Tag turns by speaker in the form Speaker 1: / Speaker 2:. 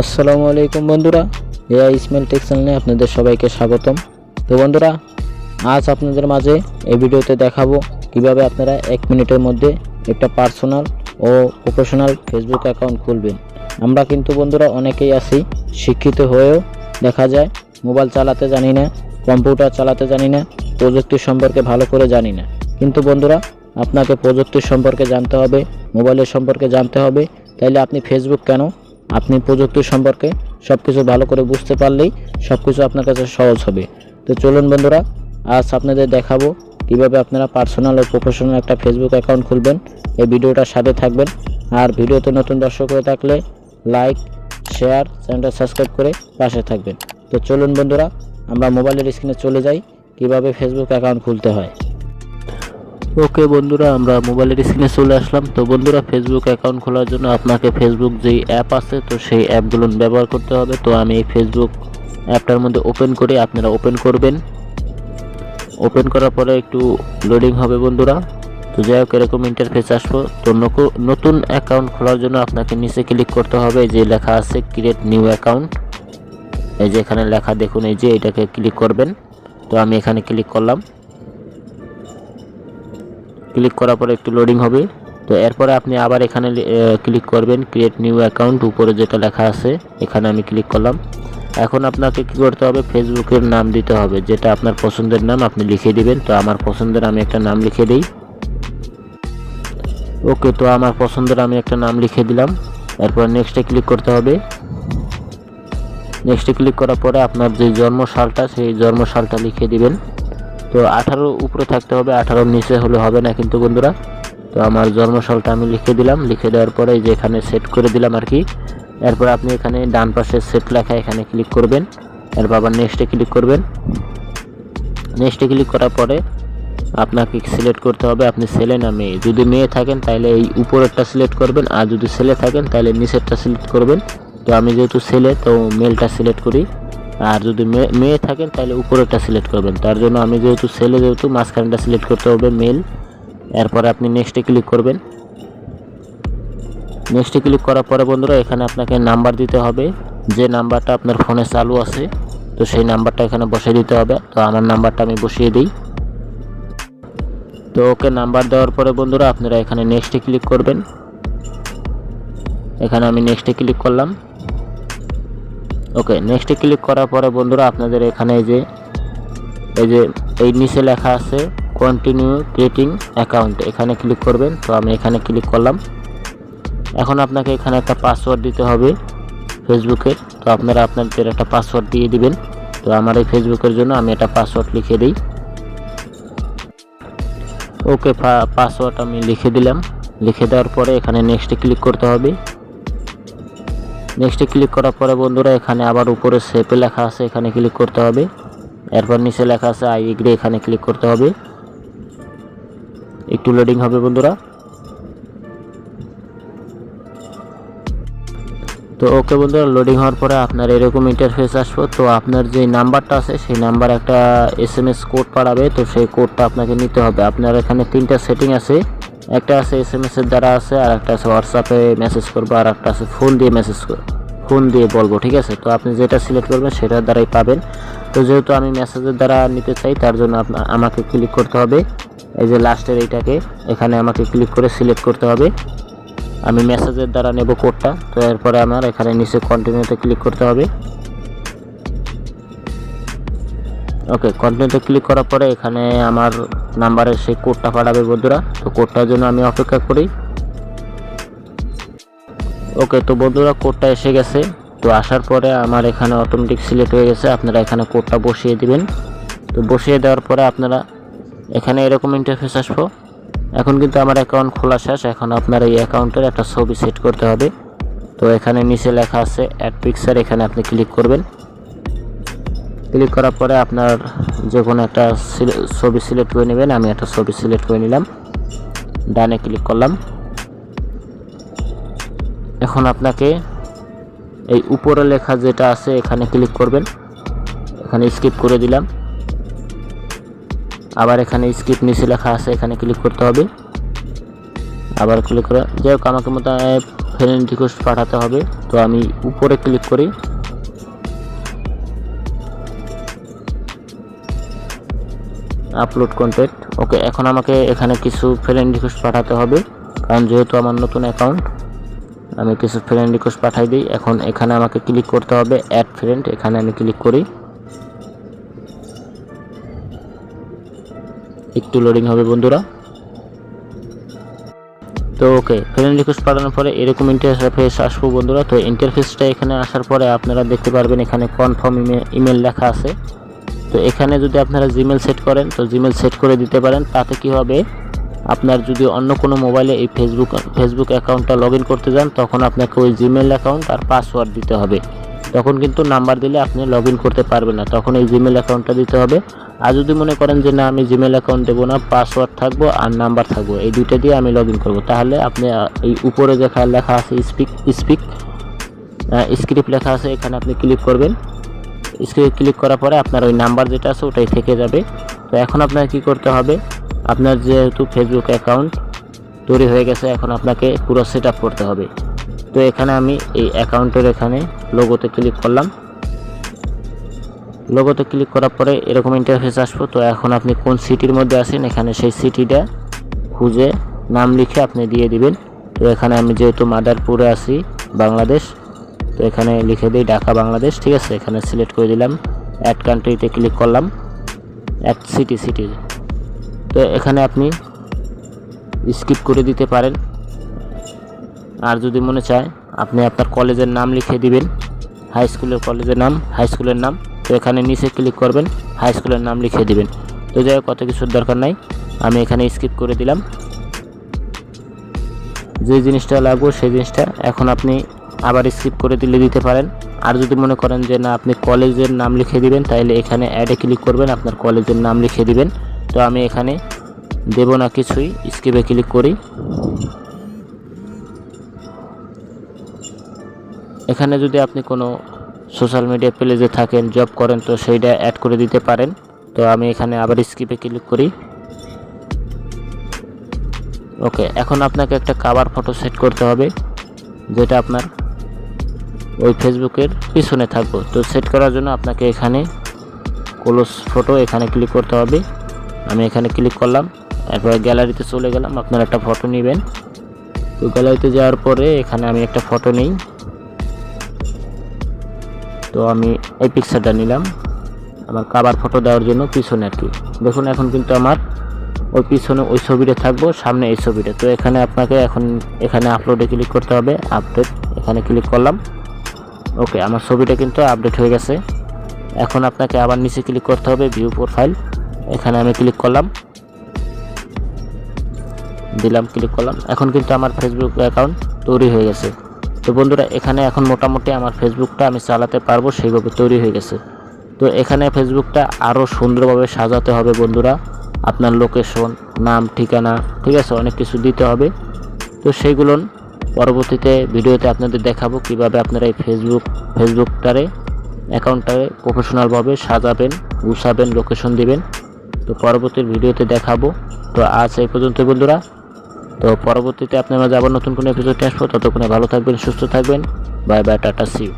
Speaker 1: আসসালামু আলাইকুম বন্ধুরা, এআই ইসমাইল টেক চ্যানেলে আপনাদের সবাইকে স্বাগতম। তো বন্ধুরা, আজ আপনাদের মাঝে এই ভিডিওতে দেখাবো কিভাবে আপনারা 1 মিনিটের মধ্যে একটা পার্সোনাল ও প্রফেশনাল ফেসবুক অ্যাকাউন্ট খুলবেন। আমরা কিন্তু বন্ধুরা অনেকেই আছি শিক্ষিত হয়েও দেখা যায় মোবাইল চালাতে জানি না, কম্পিউটার চালাতে জানি না, প্রযুক্তি সম্পর্কে ভালো করে জানি না। কিন্তু বন্ধুরা, আপনাকে প্রযুক্তির সম্পর্কে জানতে হবে, মোবাইলের সম্পর্কে জানতে হবে। তাইলে আপনি ফেসবুক কেন, আপনি প্রযুক্তি সম্পর্কে সব কিছু ভালো করে বুঝতে পারলেই সব কিছু আপনার কাছে সহজ হবে। তো চলুন বন্ধুরা, আজ আপনাদের দেখাবো কিভাবে আপনারা পার্সোনাল ও প্রফেশনাল একটা ফেসবুক অ্যাকাউন্ট খুলবেন। এই ভিডিওটার সাথে থাকবেন। আর ভিডিওতে নতুন দর্শক হয়ে থাকলে লাইক, শেয়ার, চ্যানেলটা সাবস্ক্রাইব করে পাশে থাকবেন। তো চলুন বন্ধুরা, আমরা মোবাইলের স্ক্রিনে চলে যাই কিভাবে ফেসবুক অ্যাকাউন্ট খুলতে হয়। ওকে বন্ধুরা, আমরা মোবাইলের স্ক্রিনে চলে আসলাম। তো বন্ধুরা, ফেসবুক অ্যাকাউন্ট খোলার জন্য আপনাকে ফেসবুক যেই অ্যাপ আছে তো সেই অ্যাপগুলো ব্যবহার করতে হবে। তো আমি এই ফেসবুক অ্যাপটার মধ্যে ওপেন করে আপনারা ওপেন করবেন। ওপেন করার পরে একটু লোডিং হবে বন্ধুরা। তো যাই হোক, এরকম ইন্টারফেস আসবো। তো নতুন অ্যাকাউন্ট খোলার জন্য আপনাকে নিচে ক্লিক করতে হবে। যে লেখা আছে ক্রিয়েট নিউ অ্যাকাউন্ট, এই যে এখানে লেখা দেখুন, এই যে এটাকে ক্লিক করবেন। তো আমি এখানে ক্লিক করলাম। ক্লিক করার পরে একটু লোডিং হবে। তো এরপরে আপনি আবার এখানে ক্লিক করবেন ক্রিয়েট নিউ অ্যাকাউন্ট, উপরে যেটা লেখা আছে এখানে আমি ক্লিক করলাম। এখন আপনাকে কি করতে হবে, ফেসবুকের নাম দিতে হবে, যেটা আপনার পছন্দের নাম আপনি লিখে দিবেন। তো আমার পছন্দের আমি একটা নাম লিখে দিই। ওকে, তো আমার পছন্দের আমি একটা নাম লিখে দিলাম। এরপর নেক্সটে ক্লিক করতে হবে। নেক্সটে ক্লিক করার পরে আপনার যে জন্ম সালটা সেই জন্ম সালটা লিখে দিবেন। তো 18 উপরে থাকতে হবে, 18 নিচে হলে হবে না কিন্তু বন্ধুরা। তো আমার জন্মসালটা আমি লিখে দিলাম। লিখে দেওয়ার পরে যে এখানে সেট করে দিলাম আর কি। এরপর আপনি এখানে ডান পাশে সেট লেখা এখানে ক্লিক করবেন। এরপর আবার নেক্সটে ক্লিক করবেন। নেক্সটে ক্লিক করার পরে আপনাকে সিলেক্ট করতে হবে আপনি ছেলে না মেয়ে। যদি মেয়ে থাকেন তাহলে এই উপরেরটা সিলেক্ট করবেন, আর যদি ছেলে থাকেন তাহলে নিচেরটা সিলেক্ট করবেন। তো আমি যেহেতু ছেলে তো মেলটা সিলেক্ট করি, আর যদি মেয়ে থাকেন তাহলে উপরেরটা সিলেক্ট করবেন। তার জন্য আমি যেহেতু ছেলে, যেহেতু মাঝখানটা সিলেক্ট করতে হবে মেল। এরপরে আপনি নেক্সটে ক্লিক করবেন। নেক্সটে ক্লিক করার পরে বন্ধুরা, এখানে আপনাকে নাম্বার দিতে হবে। যে নাম্বারটা আপনার ফোনে চালু আছে তো সেই নাম্বারটা এখানে বসিয়ে দিতে হবে। তো আমার নাম্বারটা আমি বসিয়ে দিই। তো ওকে, নাম্বার দেওয়ার পরে বন্ধুরা আপনারা এখানে নেক্সটে ক্লিক করবেন। এখানে আমি নেক্সটে ক্লিক করলাম। ওকে, নেক্সটে ক্লিক করার পরে বন্ধুরা আপনাদের এখানে এই নিচে লেখা আছে কন্টিনিউ ক্রিয়েটিং অ্যাকাউন্ট, এখানে ক্লিক করবেন। তো আমি এখানে ক্লিক করলাম। এখন আপনাকে এখানে একটা পাসওয়ার্ড দিতে হবে ফেসবুকের। তো আপনারা আপনাদের একটা পাসওয়ার্ড দিয়ে দিবেন। তো আমার এই ফেসবুকের জন্য আমি একটা পাসওয়ার্ড লিখে দিই। ওকে, পাসওয়ার্ড আমি লিখে দিলাম। লিখে দেওয়ার পরে এখানে নেক্সটে ক্লিক করতে হবে। নেক্সটে ক্লিক করার পরে বন্ধুরা এখানে আবার উপরে সেভে লেখা আছে এখানে ক্লিক করতে হবে। এরপর নিচে লেখা আছে আই এগ্রি, এখানে ক্লিক করতে হবে। একটু লোডিং হবে বন্ধুরা। তো ওকে বন্ধুরা, লোডিং হওয়ার পরে আপনার এরকম ইন্টারফেস আসবে। তো আপনার যে নাম্বারটা আছে সেই নাম্বার একটা SMS কোড পাঠাবে। তো সেই কোডটা আপনাকে নিতে হবে। আপনার এখানে 3টা সেটিং আছে। একটা আছে SMS এর দ্বারা আছে, আর একটা আছে হোয়াটসঅ্যাপে মেসেজ করবো, আর একটা আছে ফোন দিয়ে বলবো, ঠিক আছে। তো আপনি যেটা সিলেক্ট করবেন সেটার দ্বারাই পাবেন। তো যেহেতু আমি মেসেজের দ্বারা নিতে চাই তার জন্য আমাকে ক্লিক করতে হবে এই যে লাস্টের এইটাকে, এখানে আমাকে ক্লিক করে সিলেক্ট করতে হবে। আমি মেসেজের দ্বারা নেব কোডটা। তো এরপরে আমার এখানে নিচে কন্টিনিউতে ক্লিক করতে হবে। ওকে, কন্টিনিউতে ক্লিক করার পরে এখানে আমার নাম্বারের সেই কোডটা পাঠাবে বন্ধুরা। তো কোডটার জন্য আমি অপেক্ষা করি। ওকে, তো বন্ধুরা কোডটা এসে গেছে। তো আসার পরে আমার এখানে অটোমেটিক সিলেক্ট হয়ে গেছে। আপনারা এখানে কোডটা বসিয়ে দিবেন। তো বসিয়ে দেওয়ার পরে আপনারা এখানে এরকম ইন্টারফেস আসবো। এখন কিন্তু আমার অ্যাকাউন্ট খোলা শেষ। এখন আপনার এই অ্যাকাউন্টের একটা ছবি সেট করতে হবে। তো এখানে নিচে লেখা আছে অ্যাড পিকচার, এখানে আপনি ক্লিক করবেন। ক্লিক করার পরে আপনার যে কোনো একটা ছবি সিলেক্ট করে নেবেন। আমি একটা ছবি সিলেক্ট করে নিলাম, ডানে ক্লিক করলাম। এখন আপনাকে এই উপরে লেখা যেটা আছে এখানে ক্লিক করবেন। এখানে স্কিপ করে দিলাম। আবার এখানে স্কিপ নিচে লেখা আছে এখানে ক্লিক করতে হবে। আবার ক্লিক করে, যাই হোক আমাকে মতো ফ্রেন্ড রিকোয়েস্ট পাঠাতে হবে। তো আমি উপরে ক্লিক করি, আপলোড কন্টেন্ট। ওকে, এখন আমাকে এখানে কিছু ফ্রেন্ড রিকোয়েস্ট পাঠাতে হবে, কারণ যেহেতু আমার নতুন অ্যাকাউন্ট আমি কিছু ফ্রেন্ড রিকোয়েস্ট পাঠাই দিই। এখন এখানে আমাকে ক্লিক করতে হবে অ্যাড ফ্রেন্ড, এখানে আমি ক্লিক করি, একটু লোডিং হবে বন্ধুরা। তো ওকে, ফ্রেন্ড রিকোয়েস্ট পাঠানোর পরে এরকম ইন্টারফেস আসবো বন্ধুরা। তো ইন্টারফেসটা এখানে আসার পরে আপনারা দেখতে পারবেন এখানে কনফার্ম ইমেল লেখা আছে। তো এখানে যদি আপনারা জিমেল সেট করেন তো জিমেল সেট করে দিতে পারেন। তাতে কি হবে, আপনার যদি অন্য কোনো মোবাইলে এই ফেসবুক অ্যাকাউন্টটা লগ ইন করতে যান তখন আপনাকে ওই জিমেল অ্যাকাউন্ট আর পাসওয়ার্ড দিতে হবে। তখন কিন্তু নাম্বার দিলে আপনি লগ ইন করতে পারবেন না, তখন এই জিমেল অ্যাকাউন্টটা দিতে হবে। আর যদি মনে করেন যে না আমি জিমেল অ্যাকাউন্ট দেবো না, পাসওয়ার্ড থাকবো আর নাম্বার থাকবো, এই দুইটা দিয়ে আমি লগ ইন করবো, তাহলে আপনি এই উপরে লেখা আছে স্ক্রিপ্ট লেখা আছে, এখানে আপনি ক্লিক করবেন। স্ক্রিপ্ট ক্লিক করার পরে আপনার ওই নাম্বার যেটা আছে ওটাই থেকে যাবে। তো এখন আপনার কি করতে হবে, আপনার যেহেতু ফেসবুক অ্যাকাউন্ট তৈরি হয়ে গেছে, এখন আপনাকে পুরো সেট আপ করতে হবে। তো এখানে আমি এই অ্যাকাউন্টের এখানে লোগোতে ক্লিক করলাম। লোগোতে ক্লিক করার পরে এরকম ইন্টারফেস আসবো। তো এখন আপনি কোন সিটির মধ্যে আছেন এখানে সেই সিটিটা খুঁজে নাম লিখে আপনি দিয়ে দিবেন। তো এখানে আমি যেহেতু মাদারপুরে আছি বাংলাদেশ, তো এখানে লিখে দিই ঢাকা বাংলাদেশ, ঠিক আছে। এখানে সিলেক্ট করে দিলাম, অ্যাড কান্ট্রিতে ক্লিক করলাম, অ্যাড সিটি। তো এখানে আপনি স্কিপ করে দিতে পারেন, আর যদি মনে চায় আপনি আপনার কলেজের নাম লিখে দিবেন, হাই স্কুলের কলেজের নাম, হাই স্কুলের নাম। তো এখানে নিচে ক্লিক করবেন, হাই স্কুলের নাম লিখে দিবেন। তো যাই হোক, কত কিছুর দরকার নাই, আমি এখানে স্কিপ করে দিলাম। যে জিনিসটা লাগবে সেই জিনিসটা এখন আপনি আবার স্কিপ করে দিতে পারেন। আর যদি মনে করেন যে না আপনি কলেজের নাম লিখে দিবেন, তাহলে এখানে অ্যাডে ক্লিক করবেন, আপনার কলেজের নাম লিখে দিবেন। তো আমি এখানে দেব না কিছুই, স্কিপে ক্লিক করি। এখানে যদি আপনি কোনো সোশ্যাল মিডিয়া পেজে থাকেন, জব করেন, তো সেইটা অ্যাড করে দিতে পারেন। তো আমি এখানে আবার স্কিপে ক্লিক করি। ওকে, এখন আপনাকে একটা কভার ফটো সেট করতে হবে, যেটা আপনার ওই ফেসবুকের পিছনে থাকবে। তো সেট করার জন্য আপনাকে এখানে ক্লোজ ফটো এখানে ক্লিক করতে হবে। আমি এখানে ক্লিক করলাম, এরপরে গ্যালারিতে চলে গেলাম। আপনার একটা ফটো নেবেন। তো গ্যালারিতে যাওয়ার পরে এখানে আমি একটা ফটো নিই। তো আমি এই পিকচারটা নিলাম আমার কভার ফটো দেওয়ার জন্য পিছনে আর কি। দেখুন এখন কিন্তু আমার ওই পিছনে ওই ছবিটা থাকবো, সামনে এই ছবিটা। তো এখানে আপনাকে এখন এখানে আপলোডে ক্লিক করতে হবে, আপডেট, এখানে ক্লিক করলাম। ওকে, আমার ছবিটা কিন্তু আপডেট হয়ে গেছে। এখন আপনাকে আবার নিচে ক্লিক করতে হবে, ভিউ প্রোফাইল, এখানে আমি ক্লিক করলাম, ক্লিক করলাম। এখন কিন্তু আমার ফেসবুক অ্যাকাউন্ট তৈরি হয়ে গেছে। তো বন্ধুরা এখানে এখন মোটামুটি আমার ফেসবুকটা আমি চালাতে পারবো, সেইভাবে তৈরি হয়ে গেছে। তো এখানে ফেসবুকটা আরও সুন্দরভাবে সাজাতে হবে বন্ধুরা, আপনার লোকেশন, নাম, ঠিকানা, ঠিক আছে, অনেক কিছু দিতে হবে। তো সেইগুলো পরবর্তীতে ভিডিওতে আপনাদের দেখাবো কিভাবে আপনারা এই ফেসবুকটারে অ্যাকাউন্টটারে প্রফেশনালভাবে সাজাবেন, গুছাবেন, লোকেশন দিবেন। তো পরবর্তী ভিডিওতে দেখাবো। তো আজ এই পর্যন্ত বন্ধুরা। তো পরবর্তীতে আপনারা আবার নতুন কোনো এপিসোড আসবো, ততক্ষণে ভালো থাকবেন, সুস্থ থাকবেন। বাই বাই, টাটা, সি ইউ।